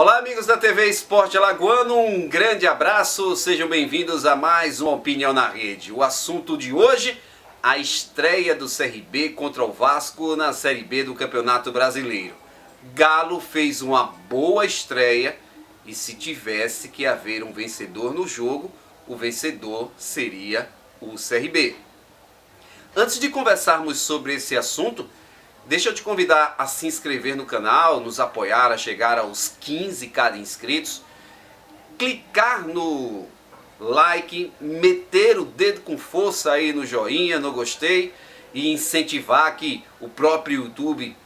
Olá amigos da TV Esporte Alagoano, um grande abraço, sejam bem-vindos a mais uma Opinião na Rede. O assunto de hoje, a estreia do CRB contra o Vasco na Série B do Campeonato Brasileiro. Galo fez uma boa estreia e se tivesse que haver um vencedor no jogo, o vencedor seria o CRB. Antes de conversarmos sobre esse assunto, deixa eu te convidar a se inscrever no canal, nos apoiar a chegar aos 15k inscritos, clicar no like, meter o dedo com força aí no joinha, no gostei e incentivar que o próprio YouTube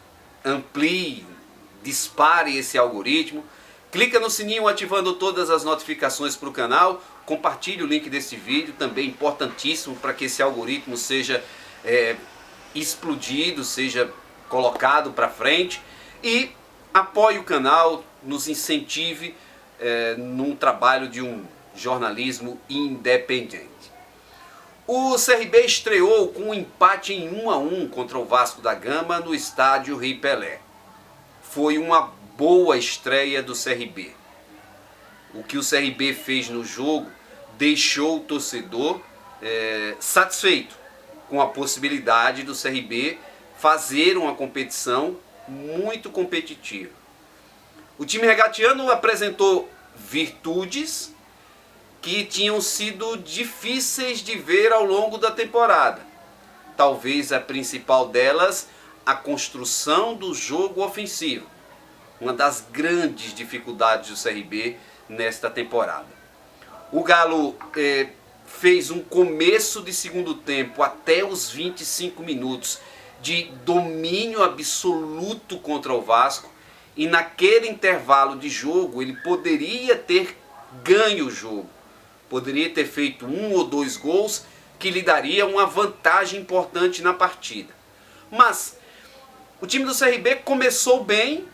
amplie, dispare esse algoritmo. Clica no sininho ativando todas as notificações para o canal, compartilhe o link desse vídeo, também importantíssimo para que esse algoritmo seja explodido, seja colocado para frente, e apoie o canal, nos incentive num trabalho de um jornalismo independente. O CRB estreou com um empate em 1-1 contra o Vasco da Gama no estádio Rei Pelé. Foi uma boa estreia do CRB. O que o CRB fez no jogo deixou o torcedor satisfeito com a possibilidade do CRB fazer uma competição muito competitiva. O time regatiano apresentou virtudes que tinham sido difíceis de ver ao longo da temporada. Talvez a principal delas, a construção do jogo ofensivo. Uma das grandes dificuldades do CRB nesta temporada. O Galo fez um começo de segundo tempo até os 25 minutos de domínio absoluto contra o Vasco, e naquele intervalo de jogo ele poderia ter ganho o jogo, poderia ter feito 1 ou 2 gols que lhe daria uma vantagem importante na partida. Mas o time do CRB começou bem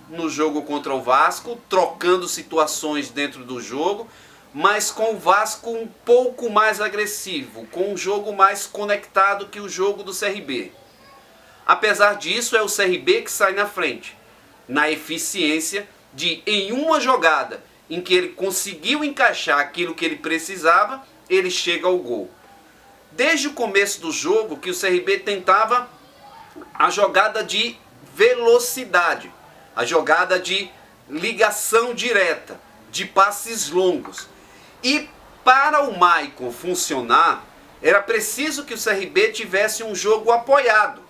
no jogo contra o Vasco, trocando situações dentro do jogo, mas com o Vasco um pouco mais agressivo, com um jogo mais conectado que o jogo do CRB. Apesar disso, é o CRB que sai na frente, na eficiência de, em uma jogada em que ele conseguiu encaixar aquilo que ele precisava, ele chega ao gol. Desde o começo do jogo que o CRB tentava a jogada de velocidade, a jogada de ligação direta, de passes longos. E para o Maicon funcionar, era preciso que o CRB tivesse um jogo apoiado,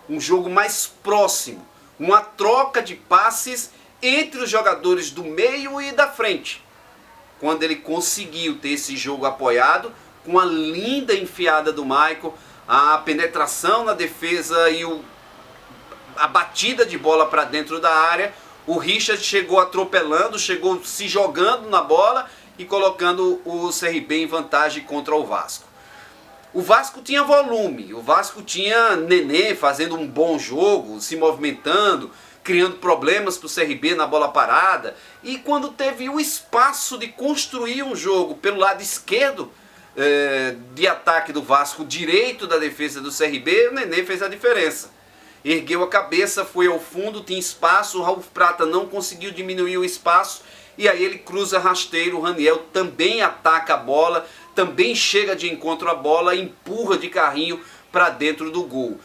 um jogo mais próximo, uma troca de passes entre os jogadores do meio e da frente. Quando ele conseguiu ter esse jogo apoiado, com a linda enfiada do Maicon, a penetração na defesa e a batida de bola para dentro da área, o Richard chegou atropelando, chegou se jogando na bola e colocando o CRB em vantagem contra o Vasco. O Vasco tinha volume, o Vasco tinha Nenê fazendo um bom jogo, se movimentando, criando problemas para o CRB na bola parada. E quando teve o espaço de construir um jogo pelo lado esquerdo de ataque do Vasco, direito da defesa do CRB, o Nenê fez a diferença. Ergueu a cabeça, foi ao fundo, tinha espaço, o Raul Prata não conseguiu diminuir o espaço, e aí ele cruza rasteiro, o Raniel também ataca a bola, também chega de encontro à bola, empurra de carrinho para dentro do gol.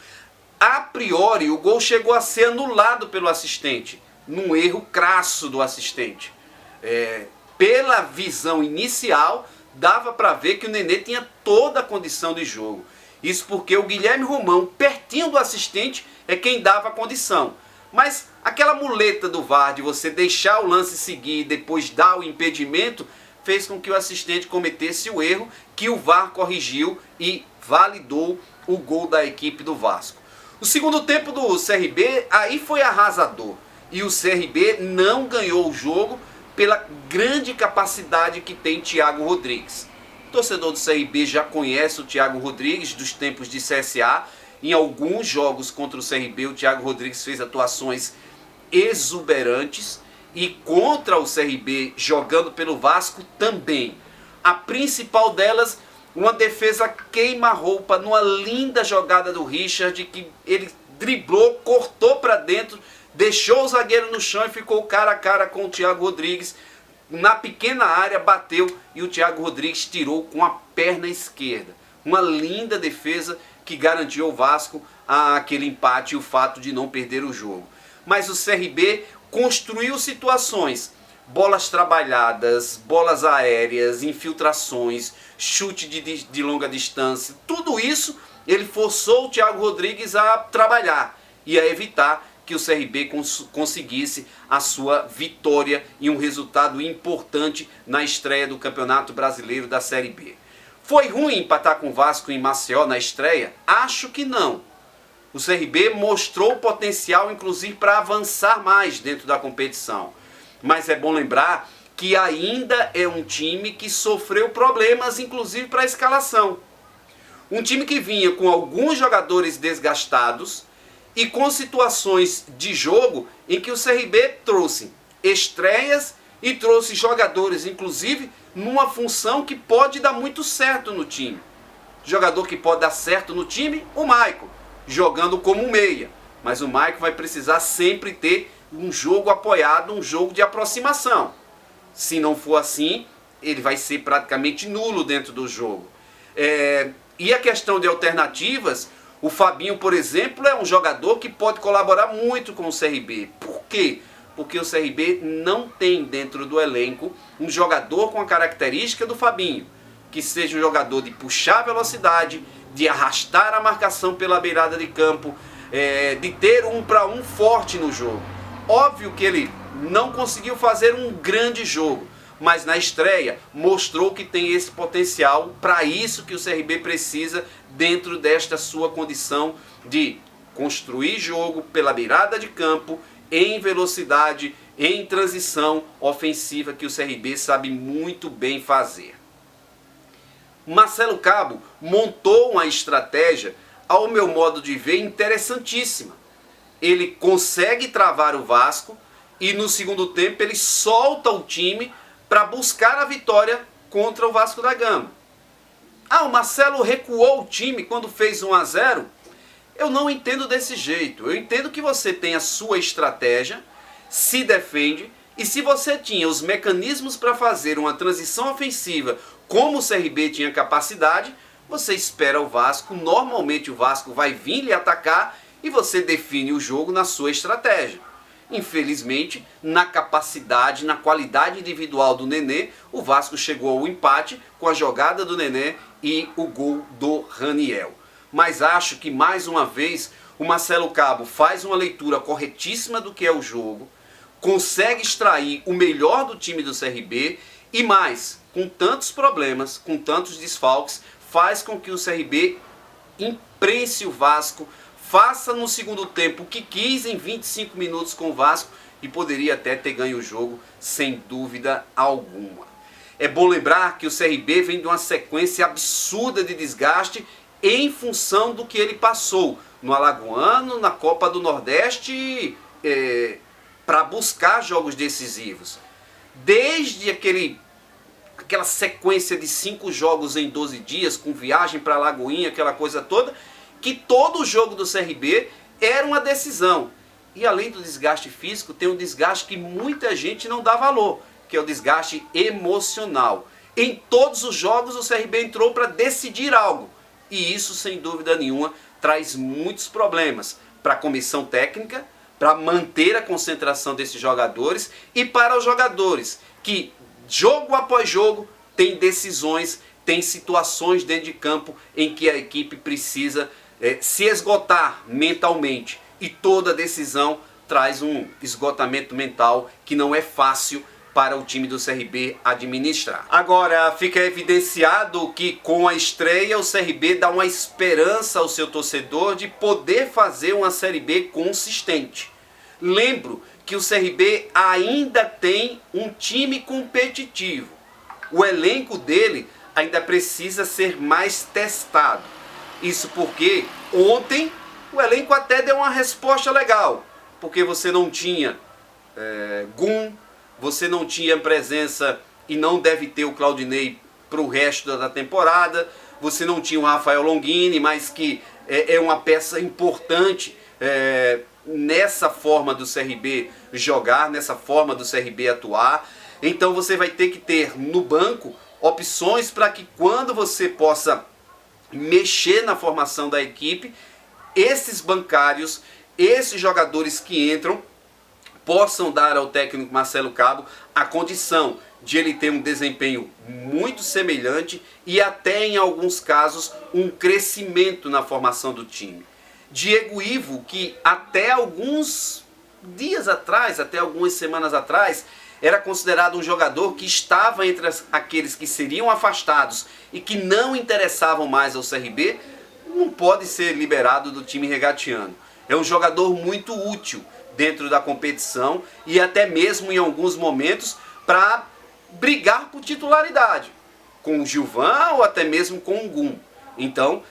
A priori, o gol chegou a ser anulado pelo assistente, num erro crasso do assistente. Pela visão inicial, dava para ver que o Nenê tinha toda a condição de jogo. Isso porque o Guilherme Romão, pertinho do assistente, é quem dava a condição. Mas aquela muleta do VAR de você deixar o lance seguir e depois dar o impedimento, fez com que o assistente cometesse o erro que o VAR corrigiu e validou o gol da equipe do Vasco. O segundo tempo do CRB aí foi arrasador. E o CRB não ganhou o jogo pela grande capacidade que tem Thiago Rodrigues. O torcedor do CRB já conhece o Thiago Rodrigues dos tempos de CSA. Em alguns jogos contra o CRB, o Thiago Rodrigues fez atuações exuberantes. E contra o CRB, jogando pelo Vasco, também. A principal delas, uma defesa queima-roupa, numa linda jogada do Richard, que ele driblou, cortou para dentro, deixou o zagueiro no chão e ficou cara a cara com o Thiago Rodrigues. Na pequena área bateu e o Thiago Rodrigues tirou com a perna esquerda. Uma linda defesa que garantiu ao Vasco aquele empate e o fato de não perder o jogo. Mas o CRB construiu situações, bolas trabalhadas, bolas aéreas, infiltrações, chute de longa distância, tudo isso ele forçou o Thiago Rodrigues a trabalhar e a evitar que o CRB conseguisse a sua vitória e um resultado importante na estreia do Campeonato Brasileiro da Série B. Foi ruim empatar com o Vasco em Maceió na estreia? Acho que não. O CRB mostrou potencial, inclusive, para avançar mais dentro da competição. Mas é bom lembrar que ainda é um time que sofreu problemas, inclusive, para a escalação. Um time que vinha com alguns jogadores desgastados e com situações de jogo em que o CRB trouxe estreias e trouxe jogadores, inclusive, numa função que pode dar muito certo no time. Jogador que pode dar certo no time, o Maicon, jogando como um meia. Mas o Maicon vai precisar sempre ter um jogo apoiado, um jogo de aproximação. Se não for assim, ele vai ser praticamente nulo dentro do jogo. E a questão de alternativas, o Fabinho, por exemplo, é um jogador que pode colaborar muito com o CRB. Por quê? Porque o CRB não tem dentro do elenco um jogador com a característica do Fabinho, que seja um jogador de puxar a velocidade, de arrastar a marcação pela beirada de campo, de ter um para um forte no jogo. Óbvio que ele não conseguiu fazer um grande jogo, mas na estreia mostrou que tem esse potencial. Para isso que o CRB precisa dentro desta sua condição de construir jogo pela beirada de campo, em velocidade, em transição ofensiva, que o CRB sabe muito bem fazer. Marcelo Cabo montou uma estratégia, ao meu modo de ver, interessantíssima. Ele consegue travar o Vasco e no segundo tempo ele solta o time para buscar a vitória contra o Vasco da Gama. O Marcelo recuou o time quando fez 1-0. Eu não entendo desse jeito. Eu entendo que você tem a sua estratégia, se defende, e se você tinha os mecanismos para fazer uma transição ofensiva, como o CRB tinha capacidade, você espera o Vasco. Normalmente o Vasco vai vir lhe atacar e você define o jogo na sua estratégia. Infelizmente, na capacidade, na qualidade individual do Nenê, o Vasco chegou ao empate com a jogada do Nenê e o gol do Raniel. Mas acho que mais uma vez o Marcelo Cabo faz uma leitura corretíssima do que é o jogo, consegue extrair o melhor do time do CRB e mais, com tantos problemas, com tantos desfalques, faz com que o CRB imprense o Vasco, faça no segundo tempo o que quis em 25 minutos com o Vasco e poderia até ter ganho o jogo sem dúvida alguma. É bom lembrar que o CRB vem de uma sequência absurda de desgaste em função do que ele passou no Alagoano, na Copa do Nordeste, para buscar jogos decisivos. Desde aquela sequência de 5 jogos em 12 dias, com viagem para Alagoinha, aquela coisa toda, que todo jogo do CRB era uma decisão. E além do desgaste físico, tem um desgaste que muita gente não dá valor, que é o desgaste emocional. Em todos os jogos o CRB entrou para decidir algo. E isso, sem dúvida nenhuma, traz muitos problemas para a comissão técnica, para manter a concentração desses jogadores e para os jogadores que, jogo após jogo, tem decisões, tem situações dentro de campo em que a equipe precisa se esgotar mentalmente. E toda decisão traz um esgotamento mental que não é fácil para o time do CRB administrar. Agora, fica evidenciado que com a estreia o CRB dá uma esperança ao seu torcedor de poder fazer uma Série B consistente. Lembro que o CRB ainda tem um time competitivo. O elenco dele ainda precisa ser mais testado. Isso porque ontem o elenco até deu uma resposta legal, porque você não tinha Gum, você não tinha presença e não deve ter o Claudinei para o resto da temporada, você não tinha o Rafael Longini, mas que é uma peça importante nessa forma do CRB jogar, nessa forma do CRB atuar. Então você vai ter que ter no banco opções para que quando você possa mexer na formação da equipe, esses bancários, esses jogadores que entram, possam dar ao técnico Marcelo Cabo a condição de ele ter um desempenho muito semelhante e até em alguns casos um crescimento na formação do time. Diego Ivo, que até alguns dias atrás, até algumas semanas atrás, era considerado um jogador que estava entre aqueles que seriam afastados e que não interessavam mais ao CRB, não pode ser liberado do time regatiano. É um jogador muito útil dentro da competição e até mesmo em alguns momentos para brigar por titularidade com o Gilvan ou até mesmo com o Gum. Então,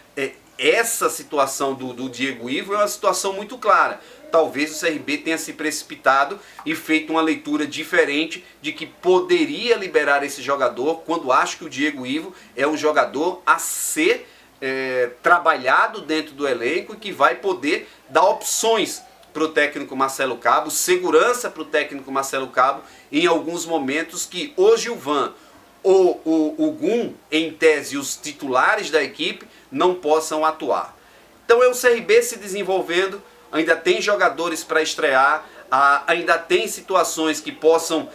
essa situação do Diego Ivo é uma situação muito clara. Talvez o CRB tenha se precipitado e feito uma leitura diferente de que poderia liberar esse jogador, quando acho que o Diego Ivo é um jogador a ser trabalhado dentro do elenco e que vai poder dar opções para o técnico Marcelo Cabo, segurança para o técnico Marcelo Cabo em alguns momentos que o Gilvan ou o Gum, em tese os titulares da equipe, não possam atuar. Então é o CRB se desenvolvendo, ainda tem jogadores para estrear, ainda tem situações que possam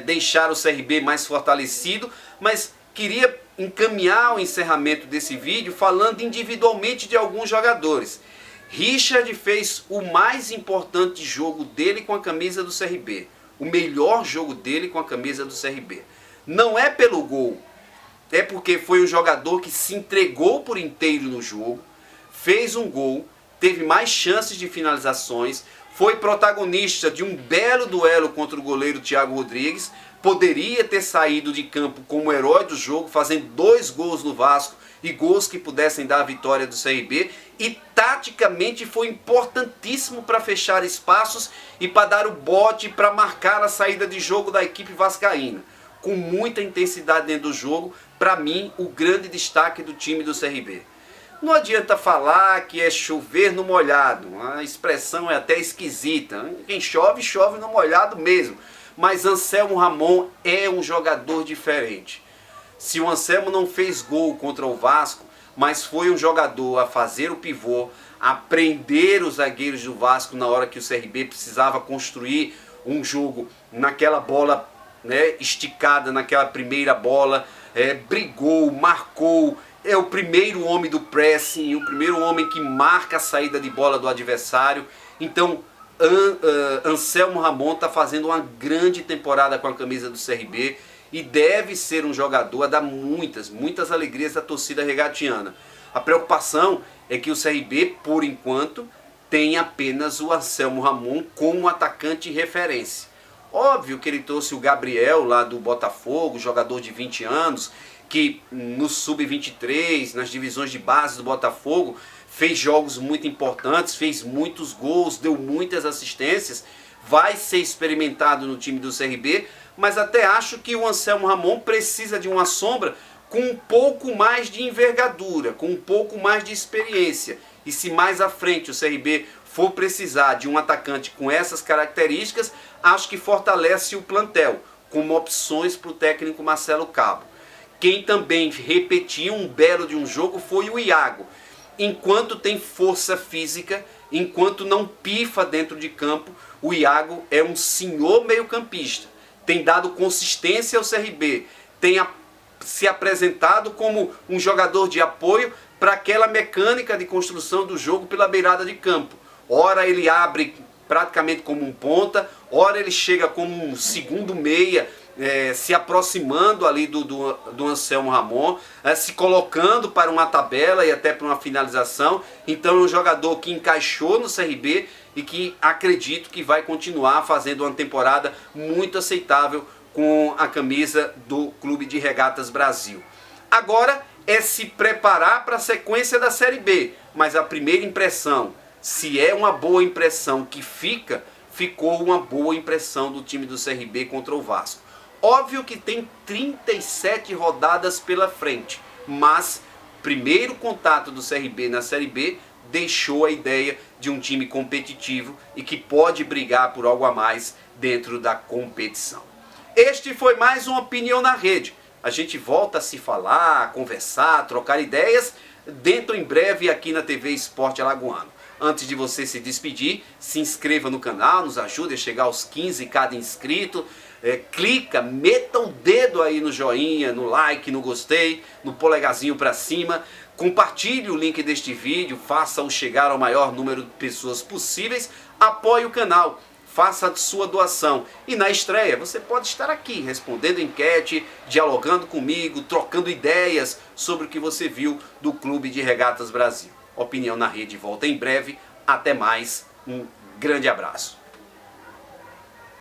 deixar o CRB mais fortalecido, mas queria encaminhar o encerramento desse vídeo falando individualmente de alguns jogadores. Richard fez o mais importante jogo dele com a camisa do CRB, o melhor jogo dele com a camisa do CRB. Não é pelo gol, é porque foi um jogador que se entregou por inteiro no jogo, fez um gol, teve mais chances de finalizações, foi protagonista de um belo duelo contra o goleiro Thiago Rodrigues, poderia ter saído de campo como herói do jogo, fazendo 2 gols no Vasco e gols que pudessem dar a vitória do CRB, e taticamente foi importantíssimo para fechar espaços e para dar o bote para marcar a saída de jogo da equipe vascaína. Com muita intensidade dentro do jogo, para mim, o grande destaque do time do CRB. Não adianta falar que é chover no molhado, a expressão é até esquisita. Quem chove, chove no molhado mesmo. Mas Anselmo Ramon é um jogador diferente. Se o Anselmo não fez gol contra o Vasco, mas foi um jogador a fazer o pivô, a prender os zagueiros do Vasco na hora que o CRB precisava construir um jogo naquela bola, né, esticada, naquela primeira bola, brigou, marcou, é o primeiro homem do pressing, o primeiro homem que marca a saída de bola do adversário. Então, Anselmo Ramon está fazendo uma grande temporada com a camisa do CRB e deve ser um jogador a dar muitas alegrias da torcida regatiana. A preocupação é que o CRB, por enquanto, tem apenas o Anselmo Ramon como atacante referência. Óbvio que ele trouxe o Gabriel lá do Botafogo, jogador de 20 anos, que no Sub-23, nas divisões de base do Botafogo, fez jogos muito importantes, fez muitos gols, deu muitas assistências, vai ser experimentado no time do CRB, mas até acho que o Anselmo Ramon precisa de uma sombra com um pouco mais de envergadura, com um pouco mais de experiência. E se mais à frente o CRB for precisar de um atacante com essas características, acho que fortalece o plantel, como opções para o técnico Marcelo Cabo. Quem também repetiu um belo de um jogo foi o Iago. Enquanto tem força física, enquanto não pifa dentro de campo, o Iago é um senhor meio-campista. Tem dado consistência ao CRB, tem se apresentado como um jogador de apoio para aquela mecânica de construção do jogo pela beirada de campo. Ora ele abre praticamente como um ponta, ora ele chega como um segundo meia, se aproximando ali do Anselmo Ramon, se colocando para uma tabela e até para uma finalização. Então é um jogador que encaixou no CRB e que acredito que vai continuar fazendo uma temporada muito aceitável com a camisa do Clube de Regatas Brasil. Agora é se preparar para a sequência da Série B, mas a primeira impressão, se é uma boa impressão que ficou uma boa impressão do time do CRB contra o Vasco. Óbvio que tem 37 rodadas pela frente, mas primeiro contato do CRB na Série B deixou a ideia de um time competitivo e que pode brigar por algo a mais dentro da competição. Este foi mais uma Opinião na Rede. A gente volta a se falar, a conversar, a trocar ideias dentro em breve aqui na TV Esporte Alagoano. Antes de você se despedir, se inscreva no canal, nos ajude a chegar aos 15 cada inscrito. Clica, meta o dedo aí no joinha, no like, no gostei, no polegarzinho para cima. Compartilhe o link deste vídeo, faça-o chegar ao maior número de pessoas possíveis. Apoie o canal, faça a sua doação. E na estreia você pode estar aqui respondendo enquete, dialogando comigo, trocando ideias sobre o que você viu do Clube de Regatas Brasil. Opinião na Rede volta em breve. Até mais. Um grande abraço.